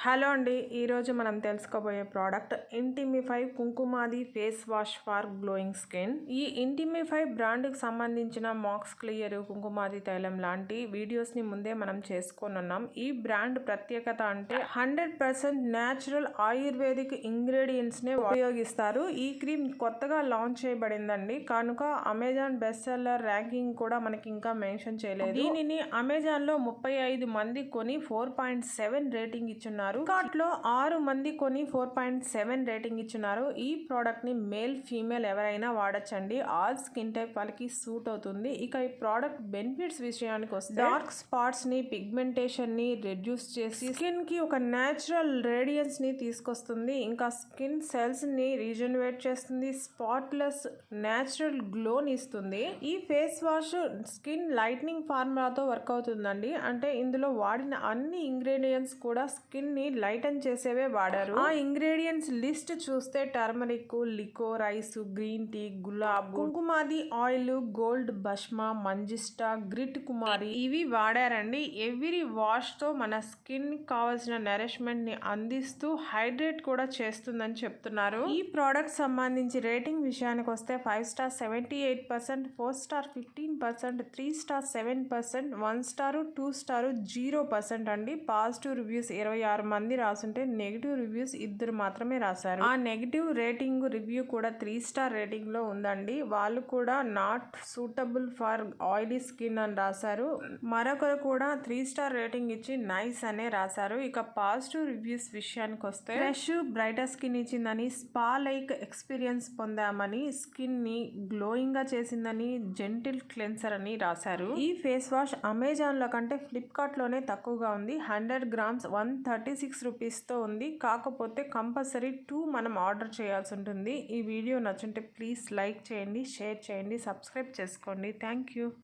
Hello అండి, ఈరోజు మనం తెలుసుకోబోయే product Intimify kumkumadi face wash for glowing skin. ఈ ఇంటిమిఫై బ్రాండ్కి సంబంధించిన మాక్స్ క్లియర్, కుంకుమాది తైలం లాంటి వీడియోస్ని ముందే మనం చేసుకున్నాం. ఈ బ్రాండ్ ప్రత్యేకత అంటే 100% న్యాచురల్ ఆయుర్వేదిక్ ఇంగ్రీడియంట్స్నే ఉపయోగిస్తారు. ఈ క్రీమ్ కొత్తగా లాంచ్ చేయబడిందండి, కనుక అమెజాన్ బెస్ట్ సెల్లర్ ర్యాంకింగ్ కూడా మనకి ఇంకా మెన్షన్ చేయలేదు. దీనిని అమెజాన్లో 35 మంది కొని 4.7 రేటింగ్ ఇచ్చున్నారు. ఫ్లిప్కార్ట్లో 6 మంది కొని 4.7 రేటింగ్ ఇచ్చున్నారు. ఈ ప్రోడక్ట్ ని మేల్ ఫీమేల్ ఎవరైనా వాడచ్చండి. ఆల్ స్కిన్ టైప్ వాళ్ళకి సూట్ అవుతుంది. ఇక ఈ ప్రోడక్ట్ బెనిఫిట్స్ విషయానికి వస్తే డార్క్ స్పాట్స్ ని, పిగ్మెంటేషన్ ని రెడ్యూస్ చేసి స్కిన్ కి ఒక న్యాచురల్ రేడియన్స్ ని తీసుకొస్తుంది. ఇంకా స్కిన్ సెల్స్ ని రీజనరేట్ చేస్తుంది. స్పాట్లెస్ న్యాచురల్ గ్లోని ఇస్తుంది. ఈ ఫేస్ వాష్ స్కిన్ లైట్నింగ్ ఫార్ములాతో వర్క్ అవుతుందండి. అంటే ఇందులో వాడిన అన్ని ఇంగ్రీడియంట్స్ కూడా స్కిన్ ని లైటన్ చేసేవే వాడారు. ఆ ఇంగ్రీడియంట్స్ లిస్ట్ చూస్తే turmeric, liquorice, green tea, gulab, kumkumadi oil, gold bhasma, manjistha, grit కుమారి ఇవి వాడారండి. ఎవ్రీ వాష్ తో మన స్కిన్ కావాల్సిన నరిష్మెంట్ ని అందిస్తూ హైడ్రేట్ కూడా చేస్తుందని చెప్తున్నారు. ఈ ప్రోడక్ట్ సంబంధించి రేటింగ్ విషయానికి వస్తే 5 star 78%, 4 star 15%, 3 star 7%, 1 star 2 star 0% అండి. పాజిటివ్ రివ్యూస్ 26 మంది రాసుంటే నెగిటివ్ రివ్యూస్ 2 మాత్రమే రాశారు. ఆ నెగిటివ్ రేటింగ్ రివ్యూ కూడా 3 స్టార్ రేటింగ్ లో ఉందండి. వాళ్ళు కూడా not suitable for oily skin అని రాశారు. మరొకరు కూడా 3 స్టార్ రేటింగ్ ఇచ్చి నైస్ అనే రాశారు. ఇక పాజిటివ్ రివ్యూస్ విషయానికి వస్తే ఫ్రెష్ బ్రైటర్ స్కిన్ ఇచ్చిందని, స్పా లైక్ ఎక్స్పీరియన్స్ పొందామని, స్కిన్ ని గ్లోయింగ్ గా చేసిందని, జెంటిల్ క్లెన్సర్ అని రాశారు. ఈ ఫేస్ వాష్ అమెజాన్ లో కంటే ఫ్లిప్కార్ట్ లోనే తక్కువగా ఉంది. 100 గ్రామ్స్ 136 రూపీస్తో ఉంది. కాకపోతే కంపల్సరీ 2 మనం ఆర్డర్ చేయాల్సి ఉంటుంది. ఈ వీడియో నచ్చుంటే ప్లీజ్ లైక్ చేయండి, షేర్ చేయండి, సబ్స్క్రైబ్ చేసుకోండి. Thank you.